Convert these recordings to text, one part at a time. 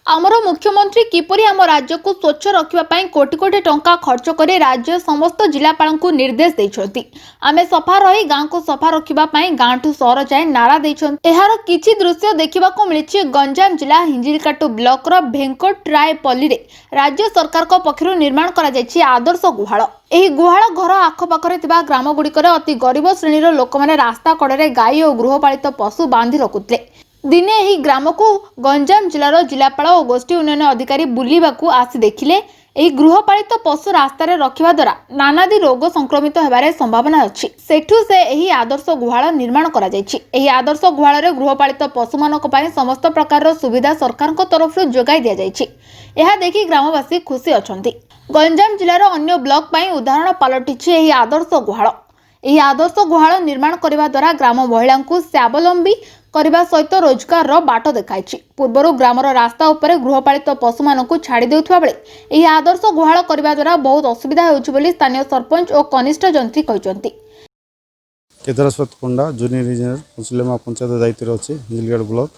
आमर मुख्यमंत्री किपरि आम राज्य को स्वच्छ रखा कोटी कोटी टंका खर्च कर राज्य समस्त जिलापाल को निर्देश देते आमे सफा रही गाँव को सफा रखापी गाँ ठू सहर जाए नारा देते। यार किछि दृश्य देखा मिली गंजाम जिला हिंजिलकाटु ब्लॉक भेंकटरायपल्ली रे राज्य सरकार पक्षर निर्माण कर आदर्श गुहाल। ଏହି ଗୁହାଳ ଘର ଆଖପାଖରେ ଥିବା ଗ୍ରାମଗୁଡ଼ିକରେ ଅତି ଗରିବ ଶ୍ରେଣୀର ଲୋକମାନେ ରାସ୍ତା କଡ଼ରେ ଗାଈ ଓ ଗୃହପାଳିତ ପଶୁ ବାନ୍ଧି ରଖୁଥିଲେ। ଦିନେ ଏହି ଗ୍ରାମକୁ ଗଞ୍ଜାମ ଜିଲ୍ଲାର ଜିଲ୍ଲାପାଳ ଓ ଗୋଷ୍ଠୀ ଉନ୍ନୟନ ଅଧିକାରୀ ବୁଲିବାକୁ ଆସି ଦେଖିଲେ ଏହି ଗୃହପାଳିତ ପଶୁ ରାସ୍ତାରେ ରଖିବା ଦ୍ୱାରା ନାନାଦି ରୋଗ ସଂକ୍ରମିତ ହେବାର ସମ୍ଭାବନା ଅଛି। ସେଠୁ ସେ ଏହି ଆଦର୍ଶ ଗୁହାଳ ନିର୍ମାଣ କରାଯାଇଛି। ଏହି ଆଦର୍ଶ ଗୁହାଳରେ ଗୃହପାଳିତ ପଶୁମାନଙ୍କ ପାଇଁ ସମସ୍ତ ପ୍ରକାରର ସୁବିଧା ସରକାରଙ୍କ ତରଫରୁ ଯୋଗାଇ ଦିଆଯାଇଛି। ଏହା ଦେଖି ଗ୍ରାମବାସୀ ଖୁସି ଅଛନ୍ତି। गंजाम जिलार अन्य ब्लॉक पर उदाहरण पलटिछि ଏହି आदर्श गुहाल। ଏହି आदर्श गुहाल निर्माण करने द्वारा ग्राम महिला को स्वावलंबी करने सहित रोजगार बाट देखाई। पूर्वर ग्रामर रास्ता उपर गृहपालित पशु मानक छाड़ी देउथुवा बेले ଏହି आदर्श गुहाल करने द्वारा बहुत असुविधा होउछि बोली स्थानीय सरपंच और कनिष्ठ जंत्री कहते। केदारस्वत पंडा जूनियर इंजीनियर मुसलिमा पंचायत दायित्व अच्छे हिलगढ़ ब्लॉक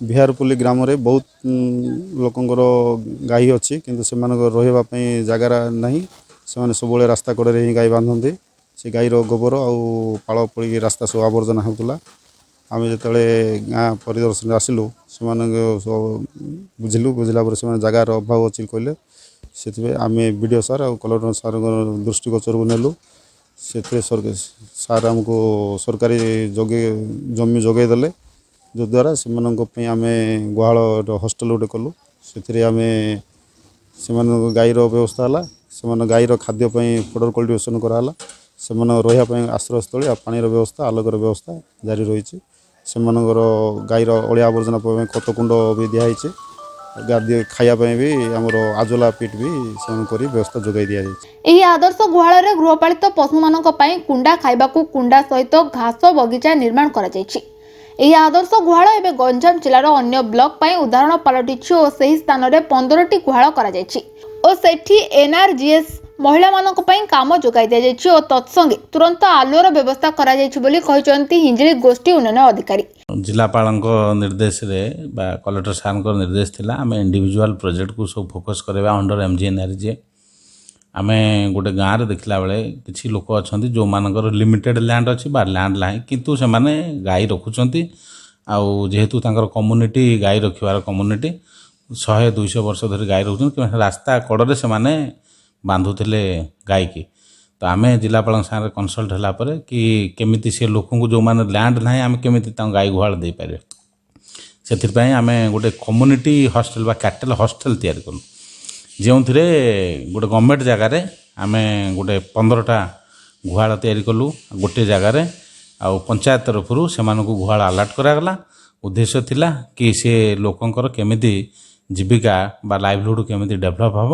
बिहारपल्ली ग्राम रे बहुत लोकंर गाई अच्छी किंतु से रही जगार ना से सब रास्ता कड़े ही गाई बांधते से गाईर गोबर आड़ पड़ी रास्ता सब आवर्जना होता। आम जो गाँ परिदर्शन आसिलु से बुझिलु बुझला जगार अभाव अच्छी कहले से आम बीडीओ सार और कलेक्टर सार दृष्टिगोचर को नेलु से सार आमको सरकारी जमी जोगे देले जो द्वारा से आम गुहाल हॉस्टल गोटे कलु से आम से गाईर व्यवस्था है से गाईर खाद्यपाई फॉडर कल्टिवेशन कराला से रही आश्रयस्थली पानी व्यवस्था आलोकर व्यवस्था जारी रही से गाईर अलिया आवर्जना खतकुंड भी दिखाई गादी खायापी भी आमर आजोला पिट भी से व्यवस्था जोगाई दि जाए। आदर्श गुहाल गृहपालित पशु मानक कुंडा खाइबाकू कुंडा सहित घास बगीचा निर्माण करा जायछि। ଏହି आदर्श गुहाल एवं गंजाम जिलार अन्य ब्लॉक पर उदाहरण पलटिछि और सही स्थान में 15टी गुहाल करा जायछि और सेठी एनआरजीएस महिला मानक काम जोगाई दिया जायछि और तत्संगे तुरंत आलुअर व्यवस्था करा जायछि बोली कहिसंती हिंजिली गोष्ठी उन्नयन अधिकारी। जिलापाल निर्देश रे बा कलेक्टर सार निर्देश थिला आम इंडिविजुअल प्रोजेक्ट को सब फोकस करवा अंडर एमजीएनआरजे आम गोटे गाँव में देखला बेले किसी लोक अच्छा जो मानकर लिमिटेड लैंड अच्छी बा लैंड ना किंतु से माने गाई रखुंट आउ जेहेतु कम्युनिटी गाई रखिबार कम्युनिटी 100-200 वर्ष धरी गाई रखुंट रास्ता कड़े से माने बांधुले गाई की तो आम जिलापाल सारे कनसल्ट होला परे कि केमिति से लोक जो माने लैंड ना आम केमिति गाई गुहाल दे पारे से आम गोटे कम्युनिटी हॉस्टल बा कैटल हॉस्टल तैयार कलु जो गोटे गवर्नमेंट जगार आम गोटे 15टा गुहाल तैयारी कलु गोटे जगार आ पंचायत तरफ से गुहाल आलर्ट करागला। उद्देश्य थिला कि से लोकंकर केमिति जीविका बा लाइवलीहुड केमिति डेभलप हम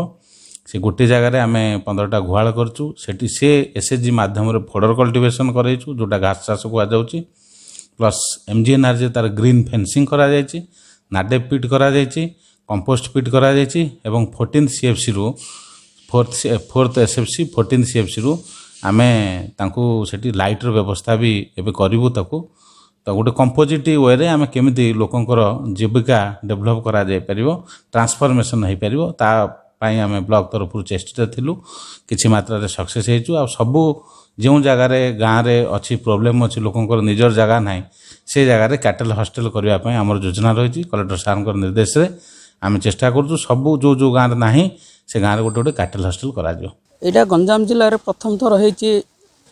से गोटे जगार आम 15टा गुहाल करचु सेठी से एसएचजी माध्यम फॉडर कल्टिवेशन करैछु जोटा घास चाष कहुच्छी प्लस एमजीएनआरजे तार ग्रीन फेंसिंग करा जायछि नाडेप पिट करा जायछि कंपोस्ट पिट करा जायछि एवं 14 सीएफसी रु 4th एसएफसी 14 सीएफसी रु आमे तांको सेठी लाइटर व्यवस्था भी एबे करिवु ताको तो गोटे कंपोजिट वे रे आमे केमिति लोकंकर जीविका डेभलप करा जाय परिवो ट्रांसफॉर्मेशन हो पारिवो ता पाई आमे ब्लॉक तरफ चेष्टा थिलु किछि मात्रा रे सक्सेस हेचु आ सबु जो जगार गाँव में अच्छी प्रोब्लेम अच्छी लोकंकर निजर जगह ना से जगार कैटल हॉस्टल करने आमर योजना रही कलेक्टर सार निर्देश रे आम चेष्टा करूँ सबू जो जो गाँव ना से गाँव में गोटे गोटे कैटल हॉस्टल करा जो यहाँ गंजाम जिले प्रथम थर होती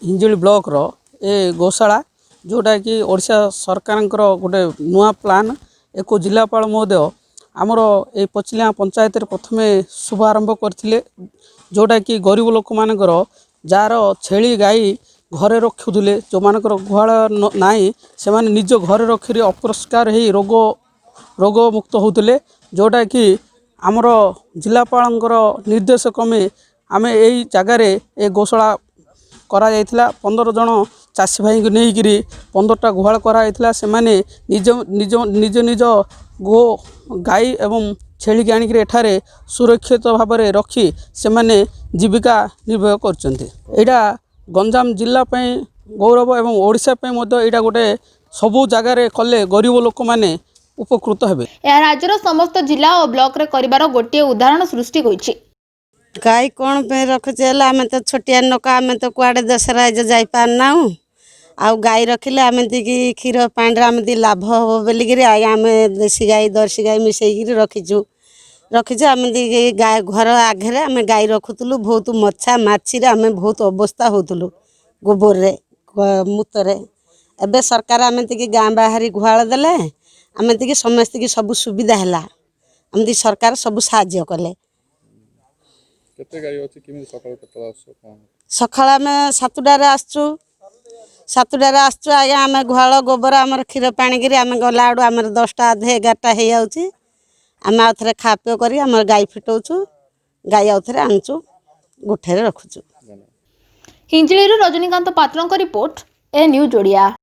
हिंजिली ब्लॉक रो ए गौशाला जोटा कि ओडिशा सरकार गोटे नुआ प्लान एक जिलापाल महोदय आमर ए पचिलिया पंचायत प्रथमे शुभारंभ करथिले जोटा कि गरीब लोक मानकर जार छेली गाई घरे रखुले जो मानकर गुहाल नाई से माने निज घरे रखी अपरिष्कार हो रोग मुक्त होते जोटा कि आमर जिलापाल निर्देश क्रमे आम यही जगार ए गौशाला करा जायथिला 15 जन चाषी भाई को लेकिन 15टा गुहाल कराइला से माने निज निज निज निज गो गाई एवं छेली की आनिक एठारे सुरक्षित भाव में रखी से माने जीविका निर्वाह करछन्ते। गंजाम जिला गौरव एवं ओडिशा यहाँ गोटे सबू जगार कले गरीब लोक माने ଉପକୃତ ହେବେ। ଏହା राज्यर समस्त जिला और ब्लॉक रे करिबार गोटे उदाहरण सृष्टि होईछि। गाई कौन पे रखुचे आम तो छोटिया नक आम तो कुआड़े देश राज्य जापारना आउ गाई रखिले आम दी क्षीर पानी आम दी लाभ हम बोलिकी आम देसी गाई दर्शी गाई मिसेकी रखीचु आम दी गाय घर आगे आम गाई रखुलु बहुत मच्छा माछी आम बहुत अवस्था होतलु गोबर मूत्र एवं सरकार आम दी गाँ बाहरी गुहाल देले आम दी समस्त की सब सुविधा है आम दी सरकार सब साहाय्य कले। सकाल आम 7टार आसुटार आसचु आज्ञा आम गुहाल गोबर आम क्षीर पाणी आम गला आड़ आम 10टा 11टा हो जाऊँगी आम आउ थे खा पी कर गाई फिटाऊँ गाई आउ थे आणुचु गुठे रखुचु। हिंजिली रजनीकांत पात्रों रिपोर्ट ए न्यूज ओडिया।